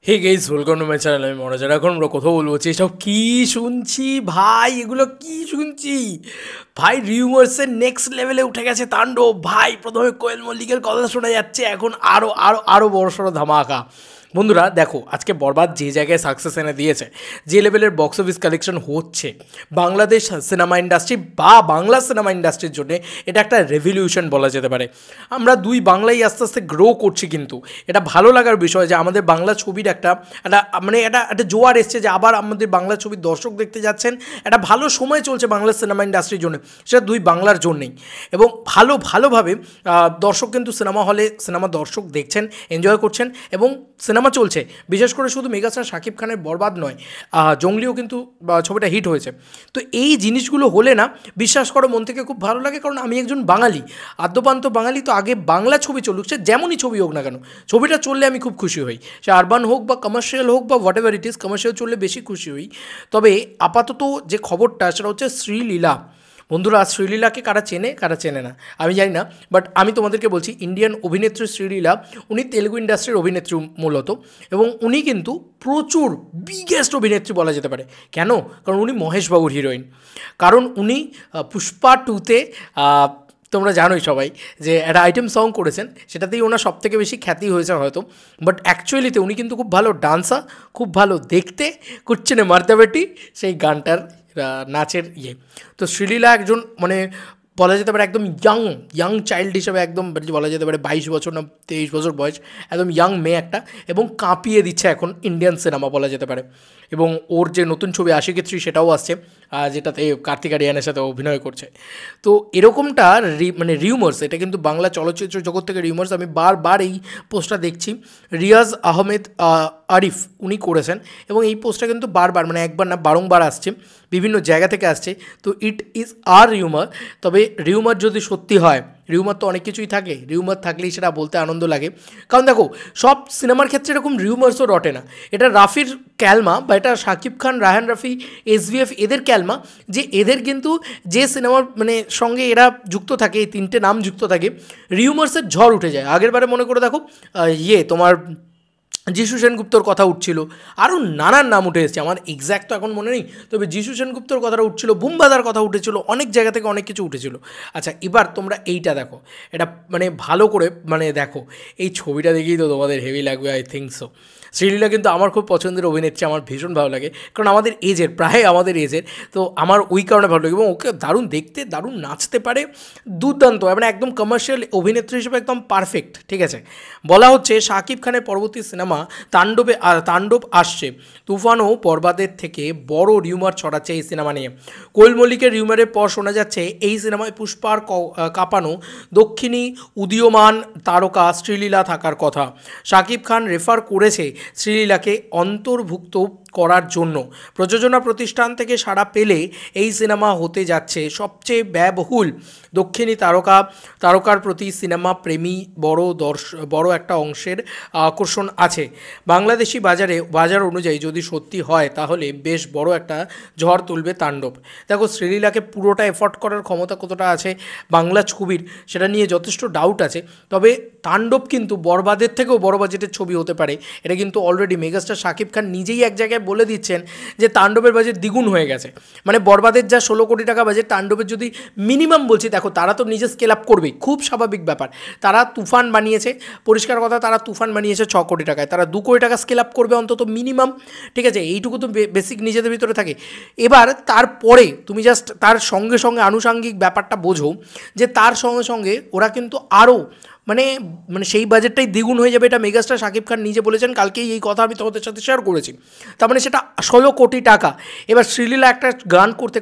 Hey guys, welcome to my channel. আমি মনোজ। এখন আমরা কথা বলবো এসব কী শুনছি ভাই, এগুলো কী শুনছি ভাই? রিউমার্সের নেক্সট লেভেলে উঠে গেছে তাণ্ডব ভাই। প্রথমে কোয়েল মল্লিকের কথা শোনা যাচ্ছে, এখন আরও আরও আরও বড়সড় ধামাকা। বন্ধুরা দেখো, আজকে বরবাদ যে জায়গায় সাকসেস এনে দিয়েছে, যে লেভেলের বক্স অফিস কালেকশন হচ্ছে, বাংলাদেশ সিনেমা ইন্ডাস্ট্রি বা বাংলা সিনেমা ইন্ডাস্ট্রির জন্য এটা একটা রেভলিউশন বলা যেতে পারে। আমরা দুই বাংলাই আস্তে আস্তে গ্রো করছি, কিন্তু এটা ভালো লাগার বিষয় যে আমাদের বাংলা ছবির একটা একটা মানে এটা একটা জোয়ার এসছে, যে আবার আমাদের বাংলা ছবির দর্শক দেখতে যাচ্ছেন। একটা ভালো সময় চলছে বাংলা সিনেমা ইন্ডাস্ট্রির জন্য, সেটা দুই বাংলার জন্যেই। এবং ভালোভাবে দর্শক কিন্তু সিনেমা হলে সিনেমা দর্শক দেখছেন, এনজয় করছেন, এবং সিনেমা চলছে। বিশেষ করে শুধু মেগাস্টার শাকিব খানের বরবাদ নয়, জঙ্গলিও কিন্তু ছবিটা হিট হয়েছে। তো এই জিনিসগুলো হলে না, বিশ্বাস করো, মন থেকে খুব ভালো লাগে। কারণ আমি একজন বাঙালি, আদ্যপান্ত বাঙালি। তো আগে বাংলা ছবি চলুক, সে যেমনই ছবি হোক না কেন, ছবিটা চললে আমি খুব খুশি হই। সে আরবান হোক বা কমার্শিয়াল হোক বা what ever it is, commercial চললে বেশি খুশি হই। তবে আপাতত যে খবরটা, সেটা হচ্ছে শ্রীলীলা। বন্ধুরা, শ্রীলীলাকে কারা চেনে কারা চেনে না আমি জানি না, বাট আমি তোমাদেরকে বলছি, ইন্ডিয়ান অভিনেত্রী শ্রীলীলা, উনি তেলুগু ইন্ডাস্ট্রির অভিনেত্রী মূলত। এবং উনি কিন্তু প্রচুর বিগেস্ট অভিনেত্রী বলা যেতে পারে। কেন? কারণ উনি মহেশবাবুর হিরোইন। কারণ উনি পুষ্পা টুতে, তোমরা জানোই সবাই, যে একটা আইটেম সং করেছেন, সেটাতেই ওনার সবথেকে বেশি খ্যাতি হয়েছে হয়তো। বাট অ্যাকচুয়ালিতে উনি কিন্তু খুব ভালো ডান্সার, খুব ভালো দেখতে, কুচ্চনে মারতে বেটি, সেই গানটার নাচের ইয়ে। তো শ্রীলীলা একজন মানে বলা যেতে পারে একদম ইয়াং চাইল্ড হিসেবে, একদম বলা যেতে পারে 22 বছর না 23 বছর বয়স, একদম ইয়াং মেয়ে একটা, এবং কাঁপিয়ে দিচ্ছে এখন ইন্ডিয়ান সিনেমা বলা যেতে পারে। এবং ওর যে নতুন ছবি আশিকি 3 সেটাও আসছে, যেটাতে কার্তিক আরিয়ানের সাথে অভিনয় করছে। তো এরকমটা মানে রিউমার্স, এটা কিন্তু বাংলা চলচ্চিত্র জগৎ থেকে রিউমার্স। আমি বারবার এই পোস্টটা দেখছি, রিয়াজ আহমেদ আরিফ উনি করেছেন, এবং এই পোস্টটা কিন্তু বারবার, মানে একবার না বারংবার আসছে, বিভিন্ন জায়গা থেকে আসছে। তো ইট ইজ আর রিউমার। তবে রিউমার যদি সত্যি হয়, রিউমার তো অনেক কিছুই থাকে, রিউমার থাকলেই সেটা বলতে আনন্দ লাগে। কারণ দেখো, সব সিনেমার ক্ষেত্রে এরকম রিউমার্সও রটে না। এটা রাফির ক্যালমা, বা এটা শাকিব খান, রায়হান রাফি, এসভিএফ এদের ক্যালমা, যে এদের কিন্তু যে সিনেমার মানে সঙ্গে এরা যুক্ত থাকে, এই তিনটে নাম যুক্ত থাকে, রিউমার্সের ঝড় উঠে যায়। আগের বারে মনে করে দেখো, তোমার যিশু সেনগুপ্তর কথা উঠছিল, আরও নানান নাম উঠে এসেছে, আমার এক্স্যাক্ট তো এখন মনে নেই, তবে যিশু সেনগুপ্তর কথাটা উঠছিল, বুমবাদার কথা উঠেছিল, অনেক জায়গা থেকে অনেক কিছু উঠেছিল। আচ্ছা, এবার তোমরা এইটা দেখো, এটা মানে ভালো করে মানে দেখো, এই ছবিটা দেখেই তো তোমাদের হেভি লাগবে, আই থিঙ্ক সো। শ্রীলীলা কিন্তু আমার খুব পছন্দের অভিনেত্রী, আমার ভীষণ ভালো লাগে, কারণ আমাদের এজের, প্রায় আমাদের এজের। তো আমার ওই কারণে ভালো লাগে, এবং ওকে দারুণ দেখতে, দারুণ নাচতে পারে, দুর্দান্ত, মানে একদম কমার্শিয়াল অভিনেত্রী হিসেবে একদম পারফেক্ট। ঠিক আছে, বলা হচ্ছে শাকিব খানের পরবর্তী সিনেমা তাণ্ডব আসছে। তুফানও বরবাদের থেকে বড় রিউমার ছড়াচ্ছে এই সিনেমা নিয়ে। কোয়েল মল্লিকের রিউমারের পর শোনা যাচ্ছে এই সিনেমায় পুষ্পার কাঁপানো দক্ষিণী উদীয়মান তারকা শ্রীলীলা থাকার কথা। শাকিব খান রেফার করেছে শ্রীলীলাকে অন্তর্ভুক্ত করার জন্য। প্রযোজনা প্রতিষ্ঠান থেকে সাড়া পেলে এই সিনেমা হতে যাচ্ছে সবচেয়ে ব্যয়বহুল। দক্ষিণী তারকার প্রতি সিনেমা প্রেমী বড় একটা অংশের আকর্ষণ আছে। বাংলাদেশি বাজার অনুযায়ী যদি সত্যি হয়, তাহলে বেশ বড় একটা ঝড় তুলবে তাণ্ডব। দেখো, শ্রীলীলাকে পুরোটা এফোর্ড করার ক্ষমতা কতটা আছে বাংলা ছবির, সেটা নিয়ে যথেষ্ট ডাউট আছে। তবে তাণ্ডব কিন্তু বরবাদের থেকেও বড় বাজেটের ছবি হতে পারে। এটা কিন্তু অলরেডি মেগাস্টার শাকিব খান নিজেই এক জায়গায় বলে দিচ্ছেন যে তাণ্ডবের বাজেট দ্বিগুণ হয়ে গেছে। মানে বরবাদের যা 16 কোটি টাকা বাজেট, তাণ্ডবের যদি মিনিমাম, বলছি দেখো, তারা তো নিজে স্কেল আপ করবেই, খুব স্বাভাবিক ব্যাপার। তারা তুফান বানিয়েছে, পরিষ্কার কথা, তারা তুফান বানিয়েছে 6 কোটি টাকায়, তারা 2 কোটি টাকা স্কেল আপ করবে অন্তত মিনিমাম। ঠিক আছে, এইটুকু তো বেসিক নিজেদের ভিতরে থাকে। এবার তারপরে তুমি জাস্ট তার সঙ্গে সঙ্গে আনুষাঙ্গিক ব্যাপারটা বোঝো, যে তার সঙ্গে সঙ্গে ওরা কিন্তু আরও মানে মানে সেই বাজেটটাই দ্বিগুণ হয়ে যাবে। এটা মেগাস্টার শাকিব খান নিজে বলেছেন, কালকেই এই কথা আমি তোমাদের সাথে শেয়ার করেছি। তার মানে সেটা 16 কোটি টাকা। এবার শ্রীলীলা একটা গান করতে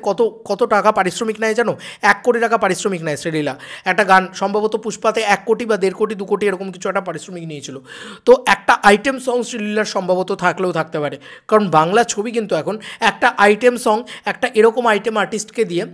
কত টাকা পারিশ্রমিক নেয় জানো? 1 কোটি টাকা পারিশ্রমিক নেয় শ্রীলীলা একটা গান, সম্ভবত পুষ্পাতে 1 কোটি বা 1.5 কোটি 2 কোটি এরকম কিছু একটা পারিশ্রমিক নিয়েছিল। তো একটা আইটেম সং শ্রীলীলার সম্ভবত থাকলেও থাকতে পারে, কারণ বাংলা ছবি কিন্তু এখন একটা আইটেম সং, একটা এরকম আইটেম আর্টিস্টকে দিয়ে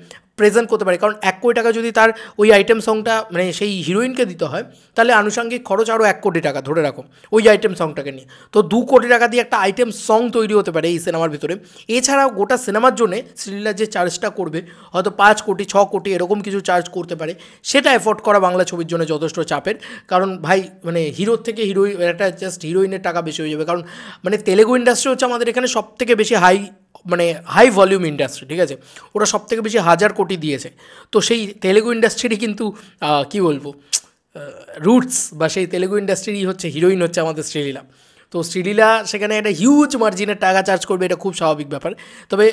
প্রেজেন্ট করতে পারে, কারণ 1 কোটি টাকা যদি তার ওই আইটেম সংটা মানে সেই হিরোইনকে দিতে হয়, তাহলে আনুষঙ্গিক খরচ আরও 1 কোটি টাকা ধরে রাখো ওই আইটেম সংটাকে নিয়ে। তো 2 কোটি টাকা দিয়ে একটা আইটেম সং তৈরি হতে পারে এই সিনেমার ভিতরে। এছাড়াও গোটা সিনেমার জন্য শ্রীলীলা যে চার্জটা করবে, হয়তো 5 কোটি 6 কোটি এরকম কিছু চার্জ করতে পারে, সেটা এফোর্ড করা বাংলা ছবির জন্য যথেষ্ট চাপের। কারণ ভাই মানে হিরোর থেকে হিরোইন একটা জাস্ট হিরোইনের টাকা বেশি হয়ে যাবে, কারণ মানে তেলেগু ইন্ডাস্ট্রি হচ্ছে আমাদের এখানে সব থেকে বেশি হাই ভলিউম ইন্ডাস্ট্রি, ঠিক আছে, ওরা সব থেকে বেশি 1000 কোটি দিয়েছে। তো সেই তেলেগু ইন্ডাস্ট্রিরই কিন্তু কী বলবো রুটস বা সেই তেলেগু ইন্ডাস্ট্রিরই হচ্ছে হিরোইন হচ্ছে আমাদের শ্রীলীলা। তো শ্রীলীলা সেখানে একটা হিউজ মার্জিনের টাকা চার্জ করবে, এটা খুব স্বাভাবিক ব্যাপার। তবে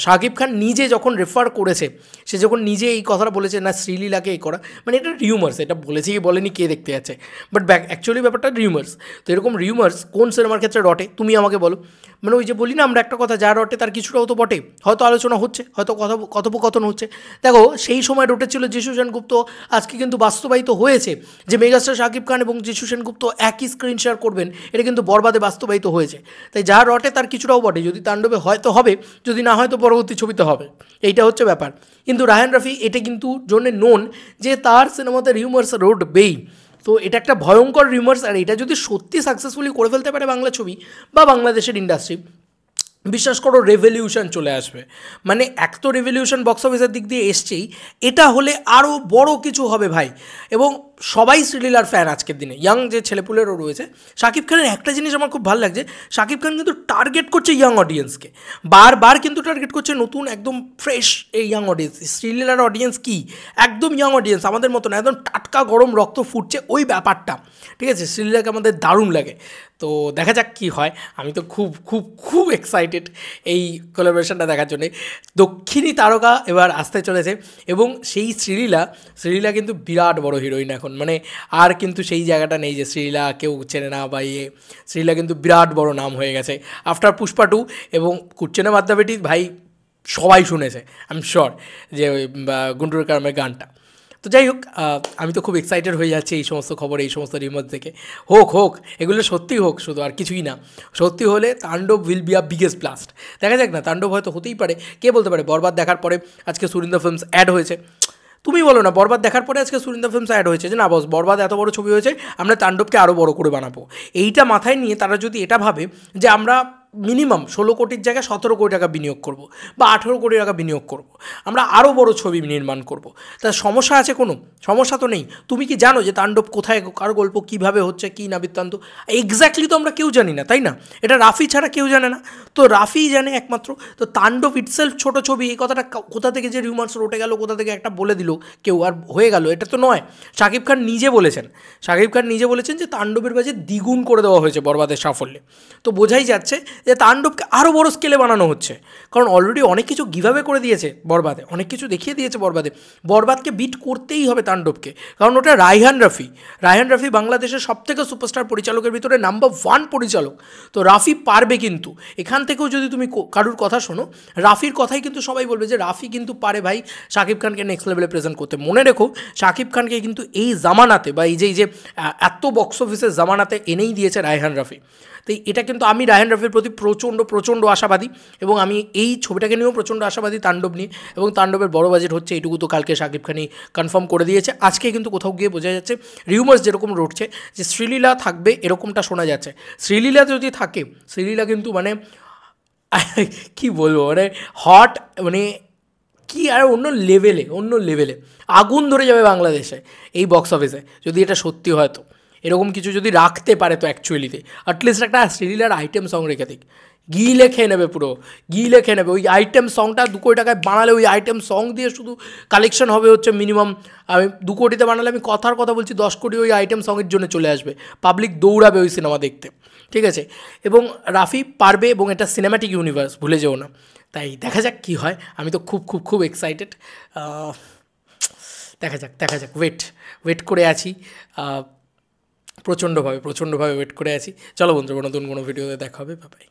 শাকিব খান নিজে যখন রেফার করেছে, সে যখন নিজে এই কথাটা বলেছে না শ্রীলীলাকে এই করা, মানে এটা রিউমার্স, এটা বলেছে কি বলেনি কে দেখতে যাচ্ছে, বাট অ্যাকচুয়ালি ব্যাপারটা রিউমার্স। তো এরকম রিউমার্স কোন সিনেমার ক্ষেত্রে রটে তুমি আমাকে বলো। মানে ওই যে বলি না আমরা একটা কথা, যা রটে তার কিছুটাও তো বটে, হয়তো আলোচনা হচ্ছে, হয়তো কথোপকথন হচ্ছে। দেখো সেই সময় রটেছিল যিশু সেনগুপ্ত, আজকে কিন্তু বাস্তবায়িত হয়েছে যে মেগাস্টার শাকিব খান এবং যিশু সেনগুপ্ত একই স্ক্রিন শেয়ার করবেন, এটা কিন্তু বরবাদে বাস্তবায়িত হয়েছে। তাই যা রটে তার কিছুটাও বটে, যদি তাণ্ডবে হয়তো হবে, যদি না হয়তো পরবর্তী ছবিতে হবে, এইটা হচ্ছে ব্যাপার। কিন্তু রায়হান রাফি এটা কিন্তু জন্য নোন যে তার সিনেমাতে রিউমার্স রটবেই। তো এটা একটা ভয়ঙ্কর রিউমার্স, আর এটা যদি সত্যি সাকসেসফুলি করে ফেলতে পারে বাংলা ছবি বা বাংলাদেশের ইন্ডাস্ট্রি, বিশ্বাস করো রেভলিউশন চলে আসবে। মানে এক তো রেভলিউশন বক্স অফিসের দিক দিয়ে এসছেই, এটা হলে আরও বড় কিছু হবে ভাই। এবং সবাই শ্রীলীলার ফ্যান আজকের দিনে, ইয়াং যে ছেলেপুলেরও রয়েছে। শাকিব খানের একটা জিনিস আমার খুব ভালো লাগছে, শাকিব খান কিন্তু টার্গেট করছে ইয়াং অডিয়েন্সকে, বারবার কিন্তু টার্গেট করছে নতুন একদম ফ্রেশ এই ইয়াং অডিয়েন্স। শ্রীলীলার অডিয়েন্স কি একদম ইয়াং অডিয়েন্স, আমাদের মতো না, একদম টাটকা গরম রক্ত ফুটছে ওই ব্যাপারটা, ঠিক আছে। শ্রীলীলাকে আমাদের দারুণ লাগে। তো দেখা যাক কী হয়। আমি তো খুব খুব খুব এক্সাইটেড এই কোলাবোরেশনটা দেখার জন্যে। দক্ষিণী তারকা এবার আসতে চলেছে, এবং সেই শ্রীলীলা কিন্তু বিরাট বড় হিরোইন এখন, মানে আর কিন্তু সেই জায়গাটা নেই যে শ্রীলীলা কেউ চেনে না বা শ্রীলীলা কিন্তু বিরাট বড় নাম হয়ে গেছে আফটার পুষ্পা 2 এবং কুচ্চেনে বাদ্দাবেটি ভাই সবাই শুনেছে, আই এম শিওর, যে ওই গুন্টুর কারামের গানটা। তো যাই হোক, আমি তো খুব এক্সাইটেড হয়ে যাচ্ছি এই সমস্ত খবর, এই সমস্ত রিমোট থেকে। হোক এগুলো সত্যি হোক, শুধু আর কিছুই না। সত্যি হলে তাণ্ডব will be a biggest blast. দেখা যাক না, তাণ্ডব হয়তো হতেই পারে, কে বলতে পারে। বরবাদ দেখার পরে আজকে সুরিন্দর ফিল্মস অ্যাড হয়েছে, তুমি বলো না বরবাদ দেখার পরে আজকে সুরিন্দর ফিল্মস অ্যাড হয়েছে যে না বস বরবাদ এত বড় ছবি হয়েছে, আমরা তাণ্ডবকে আরও বড় করে বানাবো। এইটা মাথায় নিয়ে তারা যদি এটা ভাবে যে আমরা মিনিমাম 16 কোটির জায়গায় 17 কোটি টাকা বিনিয়োগ করব বা 18 কোটি টাকা বিনিয়োগ করব, আমরা আরও বড় ছবি নির্মাণ করব, তার সমস্যা আছে কোনো? সমস্যা তো নেই। তুমি কি জানো যে তাণ্ডব কোথায়, কার গল্প কীভাবে হচ্ছে, কী না বৃত্তান্ত? এক্স্যাক্টলি তো আমরা কেউ জানি না, তাই না? এটা রাফি ছাড়া কেউ জানে না, তো রাফিই জানে একমাত্র। তো তাণ্ডব ইটসেলফ ছোটো ছবি, এই কথাটা কোথা থেকে যে রিউমার্স রটে গেল, কোথা থেকে একটা বলে দিল কেউ আর হয়ে গেল, এটা তো নয়। শাকিব খান নিজে বলেছেন যে তাণ্ডবের বাজেট দ্বিগুণ করে দেওয়া হয়েছে বরবাদের সাফল্যে। তো বোঝাই যাচ্ছে যে তাণ্ডবকে আরও বড় স্কেলে বানানো হচ্ছে, কারণ অলরেডি অনেক কিছু গিভঅ্যাওয়ে করে দিয়েছে বরবাদে, অনেক কিছু দেখিয়ে দিয়েছে বরবাদকে বিট করতেই হবে তাণ্ডবকে, কারণ ওটা রায়হান রাফি বাংলাদেশের সবথেকে সুপারস্টার পরিচালকের ভিতরে নাম্বার 1 পরিচালক। তো রাফি পারবে, কিন্তু এখান থেকেও যদি তুমি কারুর কথা শোনো, রাফির কথাই কিন্তু সবাই বলবে যে রাফি কিন্তু পারে ভাই শাকিব খানকে নেক্সট লেভেলে প্রেজেন্ট করতে। মনে রেখো শাকিব খানকে কিন্তু এই জামানাতে বা এই যে এত বক্স অফিসের জামানাতে এনেই দিয়েছে রায়হান রাফি। তো এটা কিন্তু আমি রায়হান রাফির প্রতি প্রচণ্ড আশাবাদী, এবং আমি এই ছবিটাকে নিয়েও প্রচণ্ড আশাবাদী তাণ্ডব নিয়ে। এবং তাণ্ডবের বড় বাজেট হচ্ছে এইটুকু তো কালকে শাকিব খানই কনফার্ম করে দিয়েছে। আজকে কিন্তু কোথাও গিয়ে বোঝা যাচ্ছে রিউমার্স যেরকম রটছে যে শ্রীলীলা থাকবে, এরকমটা শোনা যাচ্ছে। শ্রীলীলা যদি থাকে, শ্রীলীলা কিন্তু মানে কী বলবো, মানে হট, মানে কি আর অন্য লেভেলে আগুন ধরে যাবে বাংলাদেশে এই বক্স অফিসে, যদি এটা সত্যি হয়। তো এরকম কিছু যদি রাখতে পারে, তো অ্যাকচুয়ালিতে অ্যাটলিস্ট একটা শ্রীলীলার আইটেম সং রেখে দিক, গিলে খেয়ে নেবে, পুরো গিলে খেয়ে নেবে। ওই আইটেম সংটা 2 কোটি টাকায় বানালে, ওই আইটেম সং দিয়ে শুধু কালেকশন হবে হচ্ছে মিনিমাম, আমি 2 কোটিতে বানালে আমি কথার কথা বলছি 10 কোটি ওই আইটেম সঙের জন্য চলে আসবে, পাবলিক দৌড়াবে ওই সিনেমা দেখতে, ঠিক আছে। এবং রাফি পারবে, এবং এটা সিনেম্যাটিক ইউনিভার্স, ভুলে যেও না। তাই দেখা যাক কী হয়। আমি তো খুব এক্সাইটেড। দেখা যাক ওয়েট করে আছি, প্রচণ্ডভাবে ওয়েট করে আছি। চলো বন্ধুরা, নতুন কোনো ভিডিওতে দেখা হবে, বাই।